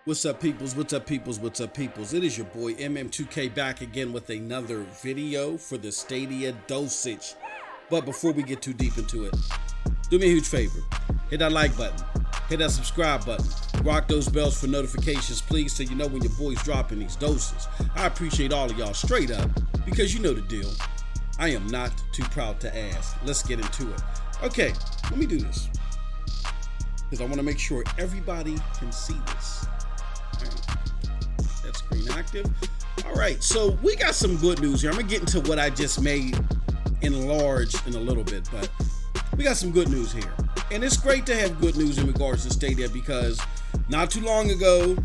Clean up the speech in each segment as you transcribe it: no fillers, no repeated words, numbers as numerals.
What's up, peoples? What's up, peoples? What's up, peoples? It is your boy MM2K back again with another video for the Stadia Dosage. But before we get too deep into it, do me a huge favor. Hit that like button. Hit that subscribe button. Rock those bells for notifications, please, so you know when your boy's dropping these doses. I appreciate all of y'all straight up, because you know the deal. I am not too proud to ask. Let's get into it. Okay, let me do this, because I want to make sure everybody can see this. That screen active. All right, so we got some good news here. I'm gonna get into what I just made enlarged in a little bit, but we got some good news here. And it's great to have good news in regards to Stadia, because not too long ago,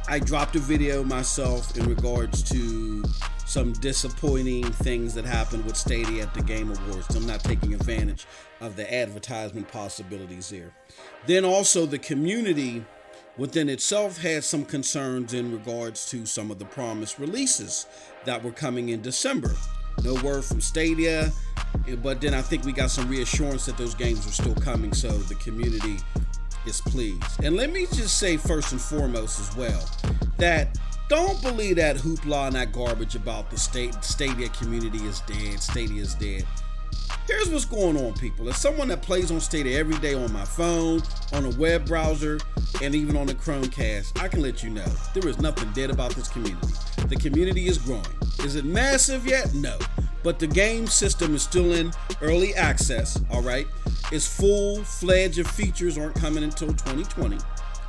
I dropped a video myself in regards to some disappointing things that happened with Stadia at the Game Awards. I'm not taking advantage of the advertisement possibilities there. Then also the community within itself had some concerns in regards to some of the promised releases that were coming in December. No word from Stadia, but then I think we got some reassurance that those games are still coming, so the community is pleased. And let me just say first and foremost as well, that don't believe that hoopla and that garbage about the Stadia community is dead, Stadia is dead. Here's what's going on, people. As someone that plays on Stadia every day on my phone, on a web browser, and even on the Chromecast, I can let you know there is nothing dead about this community. The community is growing. Is it massive yet? No. But the game system is still in early access, all right? Its full-fledged features aren't coming until 2020,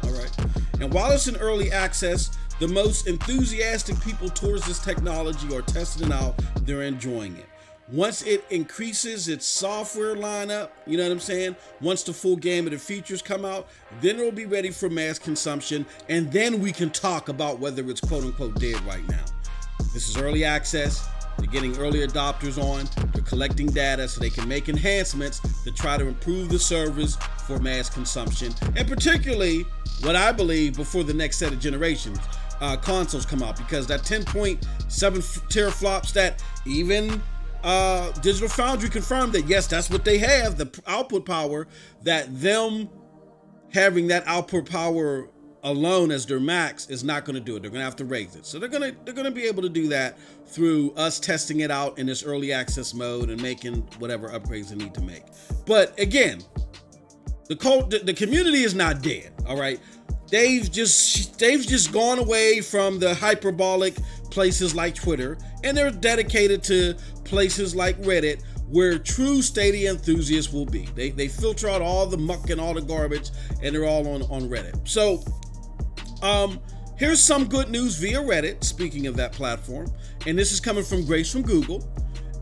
all right? And while it's in early access, the most enthusiastic people towards this technology are testing it out. They're enjoying it. Once it increases its software lineup, you know what I'm saying? Once the full game of the features come out, then it'll be ready for mass consumption, and then we can talk about whether it's quote-unquote dead right now. This is early access. They're getting early adopters on. They're collecting data so they can make enhancements to try to improve the service for mass consumption, and particularly what I believe before the next set of generations consoles come out, because that 10.7 teraflops that even Digital Foundry confirmed that yes, that's what they have, the output power, that them having that output power alone as their max is not going to do it. They're going to have to raise it. So they're going to be able to do that through us testing it out in this early access mode and making whatever upgrades they need to make. But again, the community is not dead, all right? They've just gone away from the hyperbolic places like Twitter, and they're dedicated to places like Reddit, where true Stadia enthusiasts will be. They filter out all the muck and all the garbage, and they're all on Reddit. So here's some good news via Reddit, speaking of that platform, and this is coming from Grace from Google,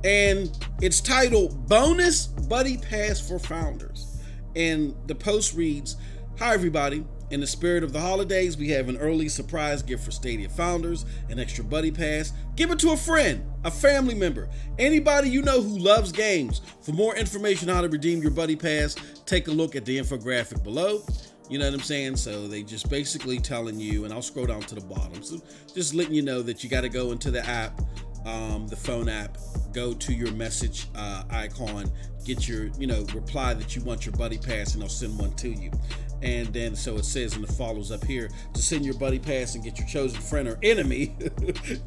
and it's titled Bonus Buddy Pass for Founders. And the post reads, "Hi everybody. In the spirit of the holidays, we have an early surprise gift for Stadia founders, an extra buddy pass. Give it to a friend, a family member, anybody you know who loves games. For more information on how to redeem your buddy pass, take a look at the infographic below." You know what I'm saying? So they just basically telling you, and I'll scroll down to the bottom. So just letting you know that you got to go into the app, the phone app, go to your message icon, get your, reply that you want your buddy pass, and they'll send one to you. And then, so it says in the follows up here, to send your buddy pass and get your chosen friend or enemy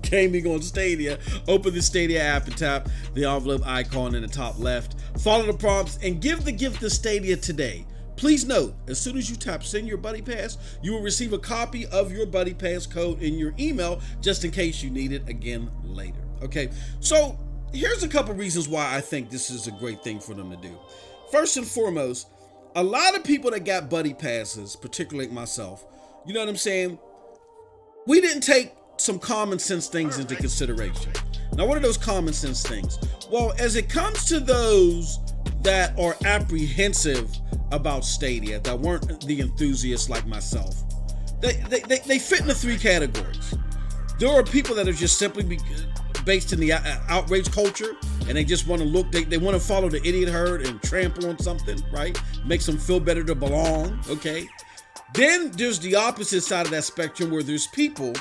gaming on Stadia, open the Stadia app and tap the envelope icon in the top left. Follow the prompts and give the gift to Stadia today. Please note, as soon as you tap send your buddy pass, you will receive a copy of your buddy pass code in your email, just in case you need it again later. Okay, so here's a couple reasons why I think this is a great thing for them to do. First and foremost, a lot of people that got buddy passes, particularly like myself, you know what I'm saying? We didn't take some common sense things into consideration. Now, what are those common sense things? Well, as it comes to those that are apprehensive about Stadia, that weren't the enthusiasts like myself, they fit into three categories. There are people that are just simply based in the outrage culture, and they just want to look, they want to follow the idiot herd and trample on something, right? Makes them feel better to belong, okay? Then there's the opposite side of that spectrum, where there's people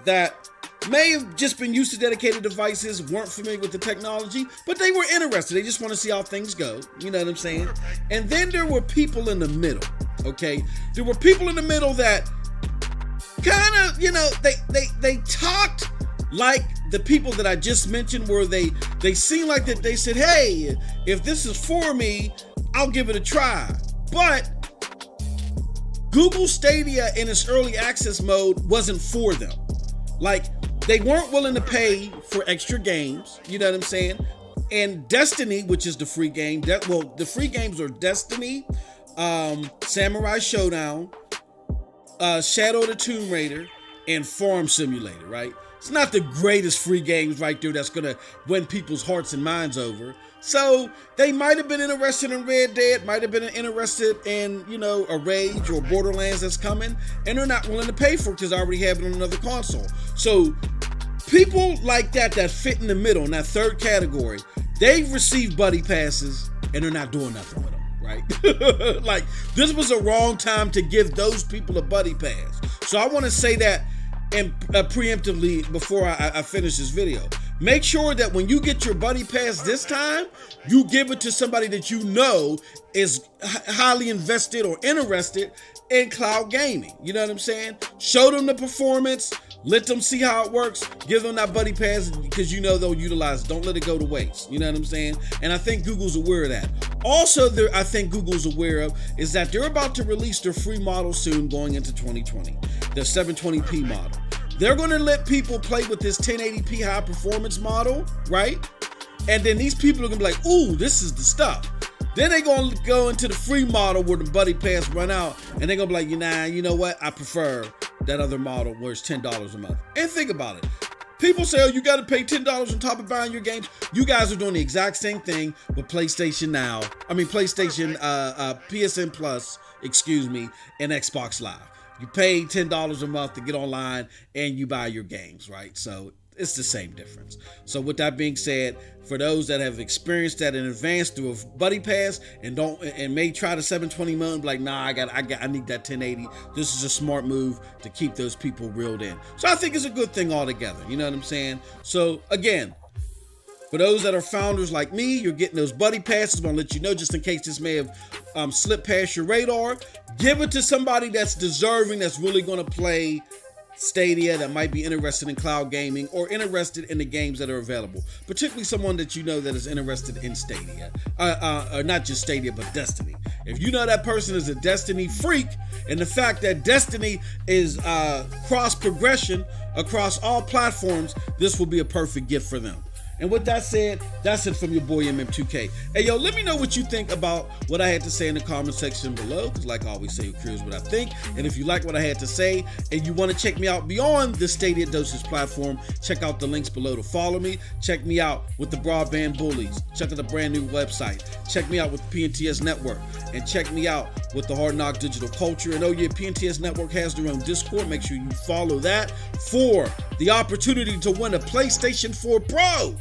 that may have just been used to dedicated devices, weren't familiar with the technology, but they were interested. They just want to see how things go, you know what I'm saying? And then there were people in the middle, okay? There were people in the middle that kind of, they talked like the people that I just mentioned, where they seem like that they said, hey, if this is for me, I'll give it a try. But Google Stadia in its early access mode wasn't for them. Like, they weren't willing to pay for extra games, you know what I'm saying? And Destiny, which is the free game, the free games are Destiny, Samurai Showdown, Shadow of the Tomb Raider, and Farm Simulator, right? It's not the greatest free games right there that's gonna win people's hearts and minds over. So they might have been interested in Red Dead, might have been interested in, a Rage or Borderlands that's coming, and they're not willing to pay for it because I already have it on another console. So people like that fit in the middle, in that third category, they receive buddy passes and they're not doing nothing with them, right? Like, this was a wrong time to give those people a buddy pass. So I want to say that and preemptively before I finish this video. Make sure that when you get your buddy pass this time, you give it to somebody that you know is highly invested or interested in cloud gaming. You know what I'm saying? Show them the performance, let them see how it works, give them that buddy pass because you know they'll utilize it. Don't let it go to waste. You know what I'm saying? And I think Google's aware of that. Also, I think Google's aware of is that they're about to release their free model soon going into 2020, the 720p model. They're going to let people play with this 1080p high performance model, right? And then these people are going to be like, ooh, this is the stuff. Then they're going to go into the free model where the buddy pass run out, and they're going to be like, you know what? I prefer that other model where it's $10 a month. And think about it. People say, oh, you got to pay $10 on top of buying your games. You guys are doing the exact same thing with PlayStation PSN Plus, and Xbox Live. You pay $10 a month to get online and you buy your games, right? So it's the same difference. So with that being said, for those that have experienced that in advance through a buddy pass and may try the 720 mode, like, nah, I need that 1080. This is a smart move to keep those people reeled in. So I think it's a good thing altogether. You know what I'm saying? So again, for those that are founders like me, you're getting those buddy passes. I want to let you know, just in case this may have slipped past your radar, give it to somebody that's deserving, that's really going to play Stadia, that might be interested in cloud gaming or interested in the games that are available. Particularly someone that you know that is interested in Stadia. Or not just Stadia, but Destiny. If you know that person is a Destiny freak, and the fact that Destiny is cross progression across all platforms, this will be a perfect gift for them. And with that said, that's it from your boy MM2K. Hey, yo, let me know what you think about what I had to say in the comment section below, because like I always say, here's what I think. And if you like what I had to say and you want to check me out beyond the Stadia Dosage platform, check out the links below to follow me. Check me out with the Broadband Bullies. Check out the brand new website. Check me out with the PNTS Network. And check me out with the Hard Knock Digital Culture. And oh yeah, PNTS Network has their own Discord. Make sure you follow that for the opportunity to win a PlayStation 4 Pro.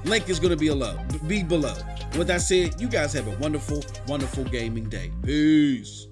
Link is going to be below. With that said, you guys have a wonderful, wonderful gaming day. Peace.